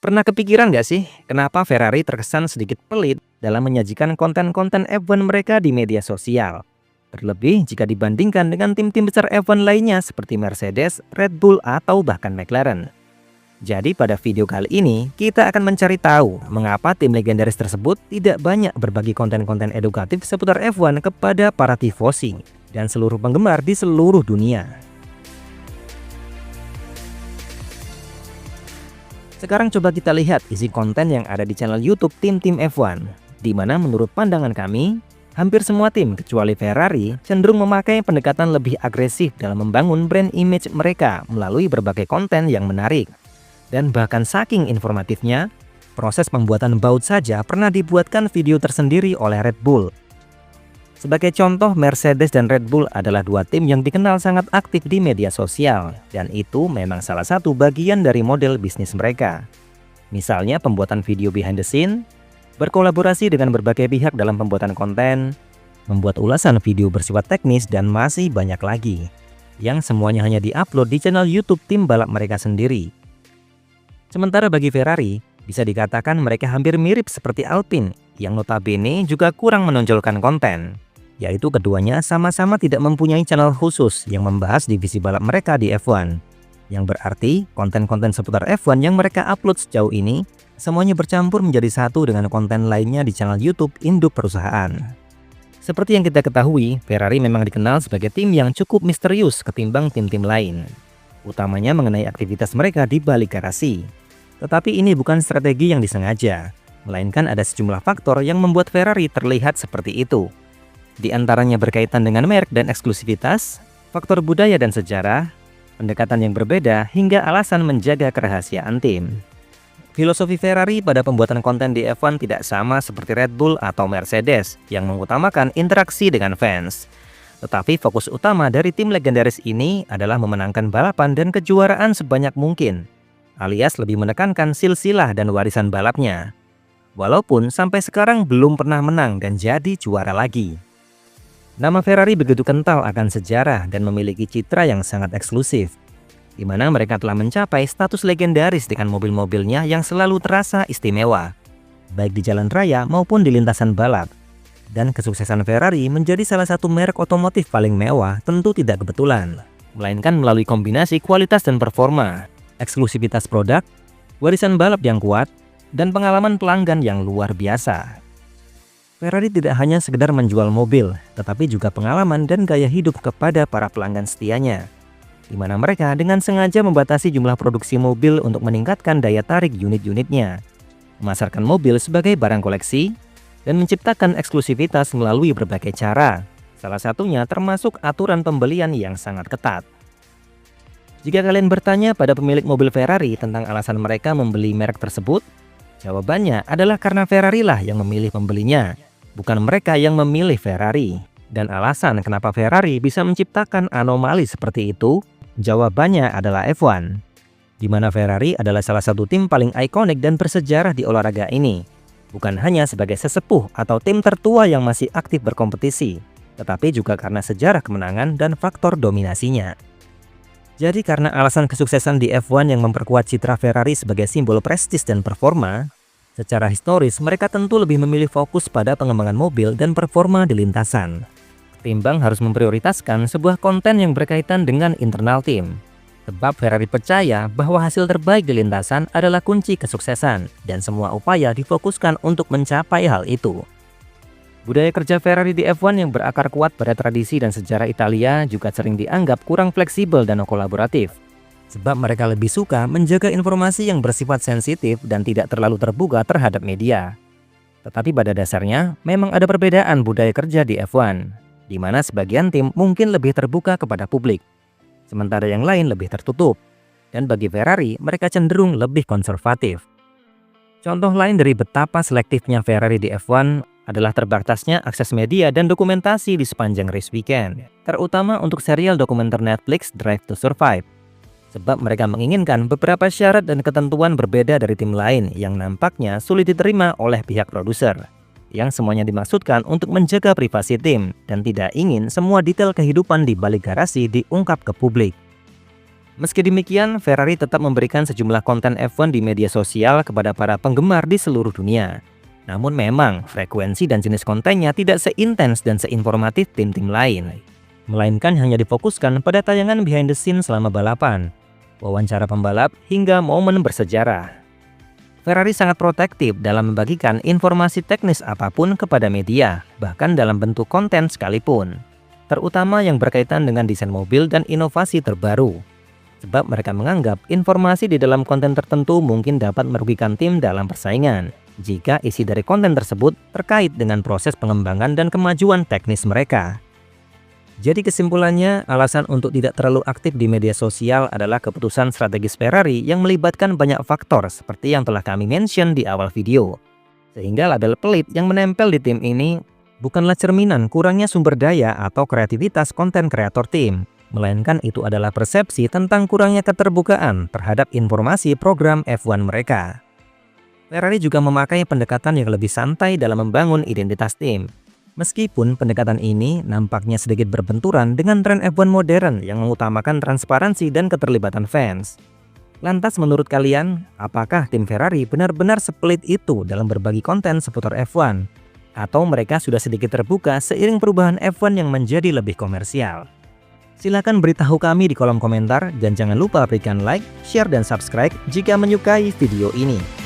Pernah kepikiran nggak sih, kenapa Ferrari terkesan sedikit pelit dalam menyajikan konten-konten F1 mereka di media sosial? Terlebih jika dibandingkan dengan tim-tim besar F1 lainnya seperti Mercedes, Red Bull, atau bahkan McLaren. Jadi pada video kali ini, kita akan mencari tahu mengapa tim legendaris tersebut tidak banyak berbagi konten-konten edukatif seputar F1 kepada para tifosi dan seluruh penggemar di seluruh dunia. Sekarang coba kita lihat isi konten yang ada di channel YouTube tim-tim F1, di mana menurut pandangan kami, hampir semua tim kecuali Ferrari cenderung memakai pendekatan lebih agresif dalam membangun brand image mereka melalui berbagai konten yang menarik. Dan bahkan saking informatifnya, proses pembuatan baut saja pernah dibuatkan video tersendiri oleh Red Bull. Sebagai contoh, Mercedes dan Red Bull adalah dua tim yang dikenal sangat aktif di media sosial, dan itu memang salah satu bagian dari model bisnis mereka. Misalnya pembuatan video behind the scene, berkolaborasi dengan berbagai pihak dalam pembuatan konten, membuat ulasan video bersifat teknis, dan masih banyak lagi, yang semuanya hanya diupload di channel YouTube tim balap mereka sendiri. Sementara bagi Ferrari, bisa dikatakan mereka hampir mirip seperti Alpine, yang notabene juga kurang menonjolkan konten. Yaitu keduanya sama-sama tidak mempunyai channel khusus yang membahas divisi balap mereka di F1. Yang berarti konten-konten seputar F1 yang mereka upload sejauh ini semuanya bercampur menjadi satu dengan konten lainnya di channel YouTube induk perusahaan. Seperti yang kita ketahui, Ferrari memang dikenal sebagai tim yang cukup misterius ketimbang tim-tim lain. Utamanya mengenai aktivitas mereka di balik garasi. Tetapi ini bukan strategi yang disengaja, melainkan ada sejumlah faktor yang membuat Ferrari terlihat seperti itu. Di antaranya berkaitan dengan merek dan eksklusivitas, faktor budaya dan sejarah, pendekatan yang berbeda, hingga alasan menjaga kerahasiaan tim. Filosofi Ferrari pada pembuatan konten di F1 tidak sama seperti Red Bull atau Mercedes yang mengutamakan interaksi dengan fans. Tetapi fokus utama dari tim legendaris ini adalah memenangkan balapan dan kejuaraan sebanyak mungkin, alias lebih menekankan silsilah dan warisan balapnya. Walaupun sampai sekarang belum pernah menang dan jadi juara lagi. Nama Ferrari begitu kental akan sejarah dan memiliki citra yang sangat eksklusif, di mana mereka telah mencapai status legendaris dengan mobil-mobilnya yang selalu terasa istimewa, baik di jalan raya maupun di lintasan balap. Dan kesuksesan Ferrari menjadi salah satu merek otomotif paling mewah tentu tidak kebetulan, melainkan melalui kombinasi kualitas dan performa, eksklusivitas produk, warisan balap yang kuat, dan pengalaman pelanggan yang luar biasa. Ferrari tidak hanya sekedar menjual mobil, tetapi juga pengalaman dan gaya hidup kepada para pelanggan setianya, di mana mereka dengan sengaja membatasi jumlah produksi mobil untuk meningkatkan daya tarik unit-unitnya, memasarkan mobil sebagai barang koleksi, dan menciptakan eksklusivitas melalui berbagai cara, salah satunya termasuk aturan pembelian yang sangat ketat. Jika kalian bertanya pada pemilik mobil Ferrari tentang alasan mereka membeli merek tersebut, jawabannya adalah karena Ferrari lah yang memilih pembelinya, bukan mereka yang memilih Ferrari. Dan alasan kenapa Ferrari bisa menciptakan anomali seperti itu, jawabannya adalah F1, di mana Ferrari adalah salah satu tim paling ikonik dan bersejarah di olahraga ini, bukan hanya sebagai sesepuh atau tim tertua yang masih aktif berkompetisi, tetapi juga karena sejarah kemenangan dan faktor dominasinya. Jadi karena alasan kesuksesan di F1 yang memperkuat citra Ferrari sebagai simbol prestis dan performa, secara historis mereka tentu lebih memilih fokus pada pengembangan mobil dan performa di lintasan, ketimbang harus memprioritaskan sebuah konten yang berkaitan dengan internal tim. Sebab Ferrari percaya bahwa hasil terbaik di lintasan adalah kunci kesuksesan, dan semua upaya difokuskan untuk mencapai hal itu. Budaya kerja Ferrari di F1 yang berakar kuat pada tradisi dan sejarah Italia juga sering dianggap kurang fleksibel dan kolaboratif. Sebab mereka lebih suka menjaga informasi yang bersifat sensitif dan tidak terlalu terbuka terhadap media. Tetapi pada dasarnya memang ada perbedaan budaya kerja di F1, di mana sebagian tim mungkin lebih terbuka kepada publik, sementara yang lain lebih tertutup. Dan bagi Ferrari, mereka cenderung lebih konservatif. Contoh lain dari betapa selektifnya Ferrari di F1 adalah terbatasnya akses media dan dokumentasi di sepanjang race weekend, terutama untuk serial dokumenter Netflix Drive to Survive. Sebab mereka menginginkan beberapa syarat dan ketentuan berbeda dari tim lain yang nampaknya sulit diterima oleh pihak produser, yang semuanya dimaksudkan untuk menjaga privasi tim dan tidak ingin semua detail kehidupan di balik garasi diungkap ke publik. Meski demikian, Ferrari tetap memberikan sejumlah konten F1 di media sosial kepada para penggemar di seluruh dunia. Namun memang, frekuensi dan jenis kontennya tidak seintens dan seinformatif tim-tim lain, melainkan hanya difokuskan pada tayangan behind the scene selama balapan, wawancara pembalap, hingga momen bersejarah. Ferrari sangat protektif dalam membagikan informasi teknis apapun kepada media, bahkan dalam bentuk konten sekalipun, terutama yang berkaitan dengan desain mobil dan inovasi terbaru. Sebab mereka menganggap informasi di dalam konten tertentu mungkin dapat merugikan tim dalam persaingan jika isi dari konten tersebut terkait dengan proses pengembangan dan kemajuan teknis mereka. Jadi kesimpulannya, alasan untuk tidak terlalu aktif di media sosial adalah keputusan strategis Ferrari yang melibatkan banyak faktor seperti yang telah kami mention di awal video. Sehingga label pelit yang menempel di tim ini bukanlah cerminan kurangnya sumber daya atau kreativitas konten kreator tim, melainkan itu adalah persepsi tentang kurangnya keterbukaan terhadap informasi program F1 mereka. Ferrari juga memakai pendekatan yang lebih santai dalam membangun identitas tim. Meskipun pendekatan ini nampaknya sedikit berbenturan dengan tren F1 modern yang mengutamakan transparansi dan keterlibatan fans. Lantas menurut kalian, apakah tim Ferrari benar-benar sepelit itu dalam berbagi konten seputar F1? Atau mereka sudah sedikit terbuka seiring perubahan F1 yang menjadi lebih komersial? Silakan beritahu kami di kolom komentar dan jangan lupa berikan like, share, dan subscribe jika menyukai video ini.